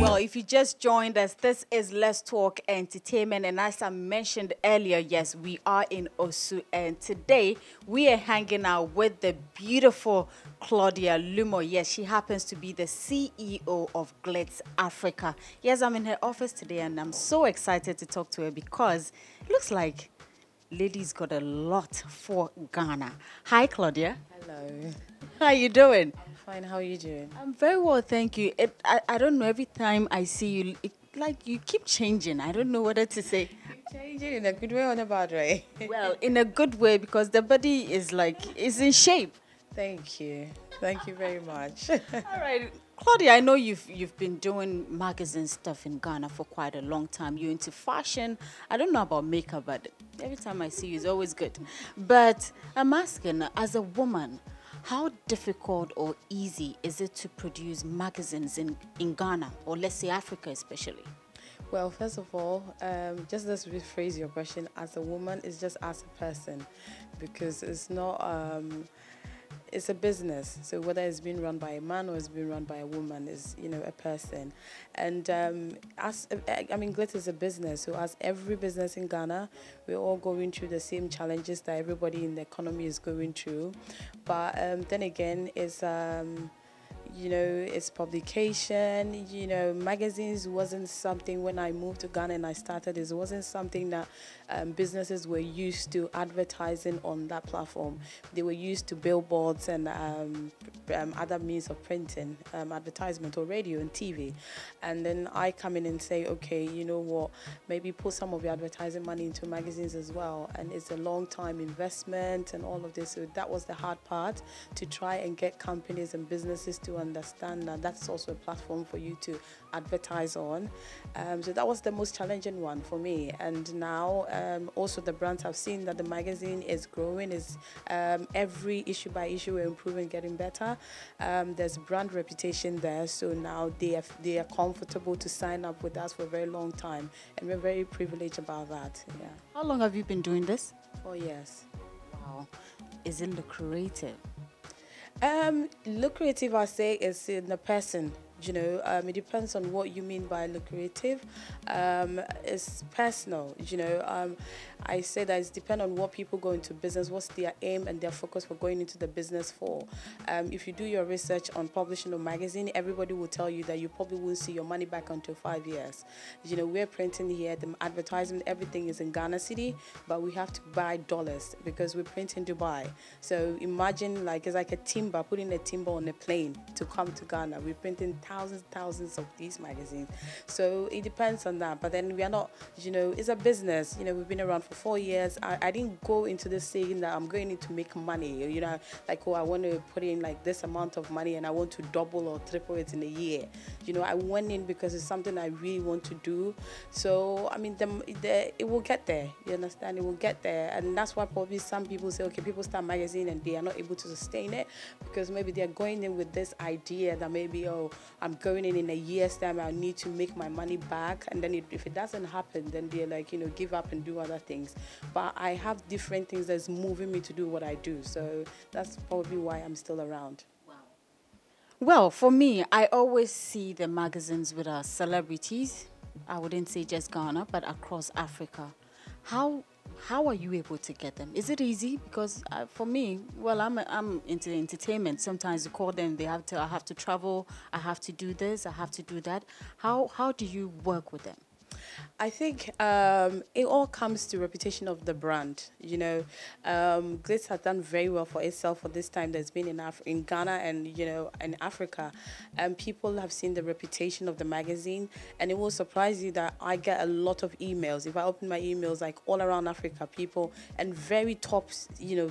Well, if you just joined us, this is Let's Talk Entertainment. And as I mentioned earlier, yes, we are in Osu. And today we are hanging out with the beautiful Claudia Lumo. Yes, she happens to be the CEO of Glitz Africa. Yes, I'm in her office today and I'm so excited to talk to her because it looks like lady's got a lot for Ghana. Hi, Claudia. Hello. How you doing? Fine, how are you doing? I'm very well, thank you. I don't know, every time I see you, like you keep changing. I don't know whether to say, Keep changing in a good way or in a bad way. well, in a good way, because the body is in shape. Thank you. Thank you very much. All right, Claudia, I know you've been doing magazine stuff in Ghana for quite a long time. You're into fashion. I don't know about makeup, but every time I see you, it's always good. But I'm asking, as a woman, how difficult or easy is it to produce magazines in Ghana, or let's say Africa especially? Well, first of all, just let's rephrase your question. As a woman, it's just as a person, because it's not. It's a business, so whether it's being run by a man or it's being run by a woman is, a person. And Glitz is a business, so as every business in Ghana, we're all going through the same challenges that everybody in the economy is going through. But then again, it's publication. Magazines wasn't something when I moved to Ghana and I started. It wasn't something that businesses were used to advertising on that platform. They were used to billboards and other means of printing, advertisement or radio and TV. And then I come in and say, okay, you know what, maybe put some of your advertising money into magazines as well. And it's a long time investment and all of this. So that was the hard part, to try and get companies and businesses to understand that that's also a platform for you to advertise on. So that was the most challenging one for me. And now also the brands have seen that the magazine is growing. Is every issue by issue we're improving, getting better. There's brand reputation there, so now they are comfortable to sign up with us for a very long time, and we're very privileged about that. Yeah. How long have you been doing this? 4 years. Wow. Is it lucrative? Lucrative, I say, is in the person. It depends on what you mean by lucrative. It's personal. I say that it's depend on what people go into business, what's their aim and their focus for going into the business for. If you do your research on publishing a magazine, everybody will tell you that you probably won't see your money back until 5 years. We're printing here, the advertisement, everything is in Ghana City, but we have to buy dollars because we print in Dubai. So imagine it's like a timber, putting a timber on a plane to come to Ghana. We're printing thousands of these magazines. So it depends on that. But then we are not, it's a business. We've been around for 4 years. I didn't go into this saying that I'm going in to make money. I want to put in this amount of money and I want to double or triple it in a year. I went in because it's something I really want to do. So, it will get there. You understand? It will get there. And that's why probably some people say, okay, people start magazine and they are not able to sustain it because maybe they're going in with this idea that maybe, I'm going in a year's time, I need to make my money back. And then if it doesn't happen, then they're give up and do other things. But I have different things that's moving me to do what I do. So that's probably why I'm still around. Wow. Well, for me, I always see the magazines with our celebrities. I wouldn't say just Ghana, but across Africa. How are you able to get them? Is it easy? Because for me, well, I'm into entertainment. Sometimes you call them, I have to travel, I have to do this, I have to do that. How do you work with them? I think it all comes to reputation of the brand. Glitz has done very well for itself for this time that's been in Ghana and in Africa. People have seen the reputation of the magazine, and it will surprise you that I get a lot of emails. If I open my emails, all around Africa, people and very top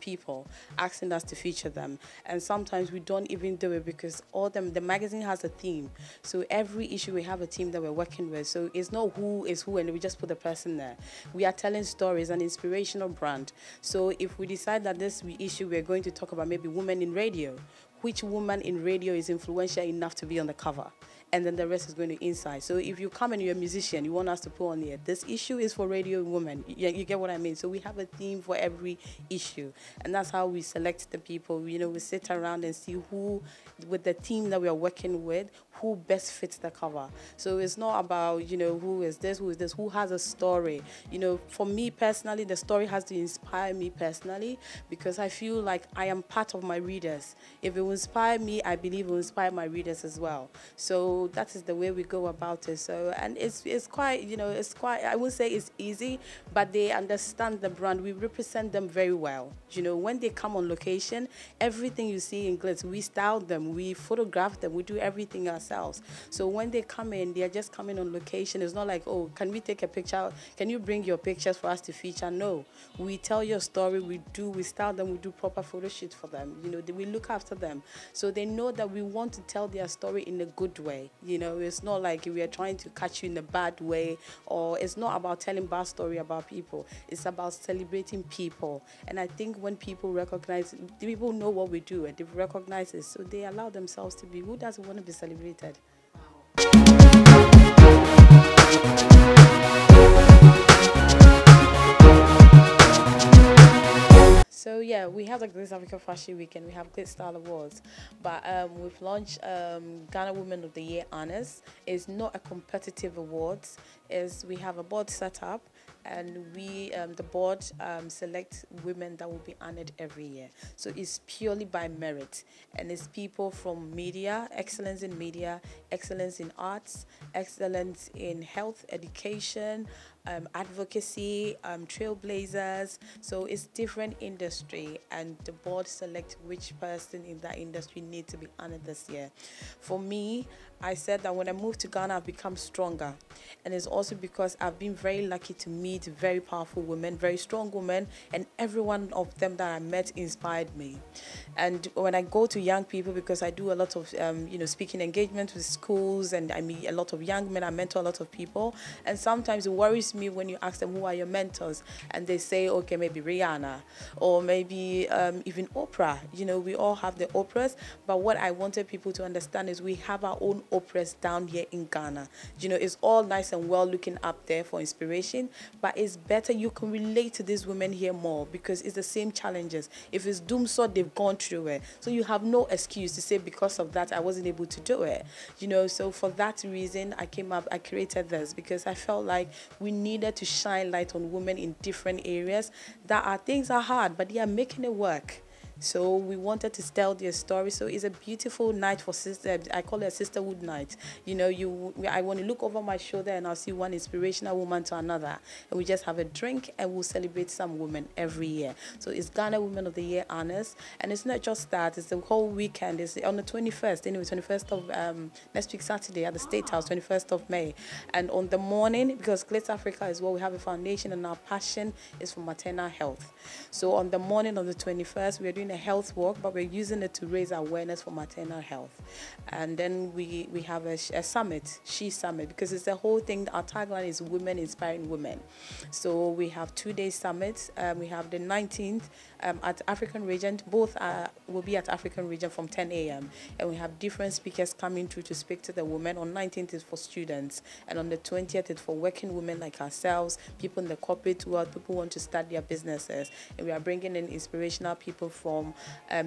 people asking us to feature them. And sometimes we don't even do it because the magazine has a theme. So every issue we have a team that we're working with. So it's not who is who and we just put the person there. We are telling stories, an inspirational brand. So if we decide that this issue we're going to talk about maybe women in radio, which woman in radio is influential enough to be on the cover? and then the rest is going to inside. So if you come and you're a musician, you want us to put on here, this issue is for radio women. You get what I mean? So we have a theme for every issue, and that's how we select the people. You know, we sit around and see who, with the team that we are working with, who best fits the cover. So it's not about, you know, who is this, who has a story. You know, for me personally, the story has to inspire me personally, because I feel like I am part of my readers. If it will inspire me, I believe it will inspire my readers as well. So that is the way we go about it. So, and it's quite, you know, it's quite, I wouldn't say it's easy, but they understand the brand. We represent them very well. You know, when they come on location, everything you see in Glitz, we style them, we photograph them, we do everything ourselves. So when they come in, they are just coming on location. It's not like, oh, can we take a picture? Can you bring your pictures for us to feature? No. We tell your story, we style them, we do proper photo shoots for them. You know, we look after them. So they know that we want to tell their story in a good way. You know, it's not like we are trying to catch you in a bad way, or it's not about telling bad story about people. It's about celebrating people. And I think when people recognize, people know what we do and they recognize it, so they allow themselves to be. Who doesn't want to be celebrated? So yeah, we have the Glitz Africa Fashion Week and we have Glitz Style Awards, but we've launched Ghana Women of the Year honors. It's not a competitive awards. We have a board set up, and we the board select women that will be honored every year. So it's purely by merit, and it's people from media, excellence in media, excellence in arts, excellence in health, education, advocacy, trailblazers. So it's different industry, and the board select which person in that industry needs to be honored this year. For me, I said that when I moved to Ghana, I've become stronger. And it's also because I've been very lucky to meet very powerful women, very strong women, and every one of them that I met inspired me. And when I go to young people, because I do a lot of you know, speaking engagements with schools, and I meet a lot of young men, I mentor a lot of people, and sometimes it worries me when you ask them who are your mentors, and they say, okay, maybe Rihanna, or maybe even Oprah. You know, we all have the Oprahs, but what I wanted people to understand is we have our own Oprahs down here in Ghana. You know, it's all nice and well looking up there for inspiration, but it's better you can relate to these women here more, because it's the same challenges. If it's doom so they've gone through it, so you have no excuse to say because of that I wasn't able to do it. You know, so for that reason I created this, because I felt like we needed to shine light on women in different areas that things are hard, but they are making it work. So we wanted to tell their story. So it's a beautiful night for sister. I call it a sisterhood night. You know, I want to look over my shoulder and I'll see one inspirational woman to another, and we just have a drink and we'll celebrate some women every year. So it's Ghana Women of the Year honors, and it's not just that. It's the whole weekend. It's on the 21st. Anyway, 21st of next week Saturday at the State House, 21st of May, and on the morning, because Glitz Africa is what we have a foundation, and our passion is for maternal health. So on the morning of the 21st, we are doing a health walk, but we're using it to raise awareness for maternal health. And then we have a summit, She Summit, because it's the whole thing. Our tagline is Women Inspiring Women. So we have 2-day summits. We have the 19th at African Region. Both will be at African Region from 10 a.m. And we have different speakers coming through to speak to the women. On 19th is for students, and on the 20th it's for working women like ourselves, people in the corporate world, people who want to start their businesses. And we are bringing in inspirational people from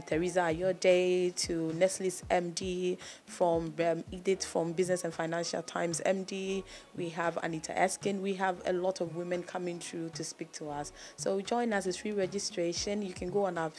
Teresa Ayode to Nestle's MD, from Edith from Business and Financial Times MD. We have Anita Eskin. We have a lot of women coming through to speak to us. So join us. It's free registration. You can go on our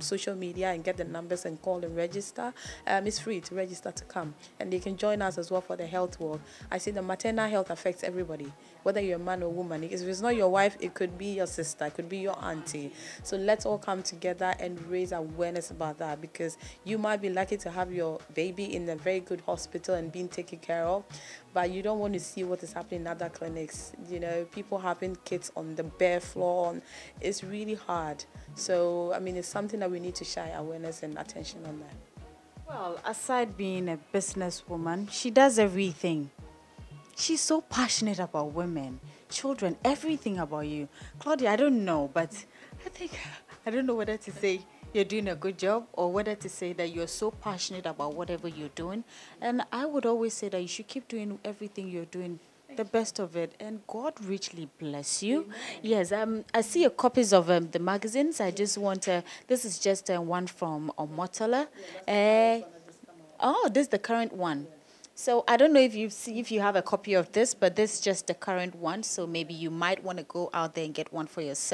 social media and get the numbers and call and register. It's free to register to come. And they can join us as well for the health walk. I see the maternal health affects everybody, whether you're a man or woman. If it's not your wife, it could be your sister, it could be your auntie. So let's all come together and raise awareness about that, because you might be lucky to have your baby in a very good hospital and being taken care of, but you don't want to see what is happening in other clinics. You know, people having kids on the bare floor. It's really hard. So, I mean, it's something that we need to shine awareness and attention on that. Well, aside being a businesswoman, she does everything. She's so passionate about women, children, everything about you. Claudia, I don't know, but I don't know whether to say you're doing a good job, or whether to say that you're so passionate about whatever you're doing. And I would always say that you should keep doing everything you're doing, the best of it, and God richly bless you. Yes, I see a copies of the magazines. I just want this is just one from Omotola. Oh, this is the current one. So I don't know if you have a copy of this, but this is just the current one. So maybe you might want to go out there and get one for yourself.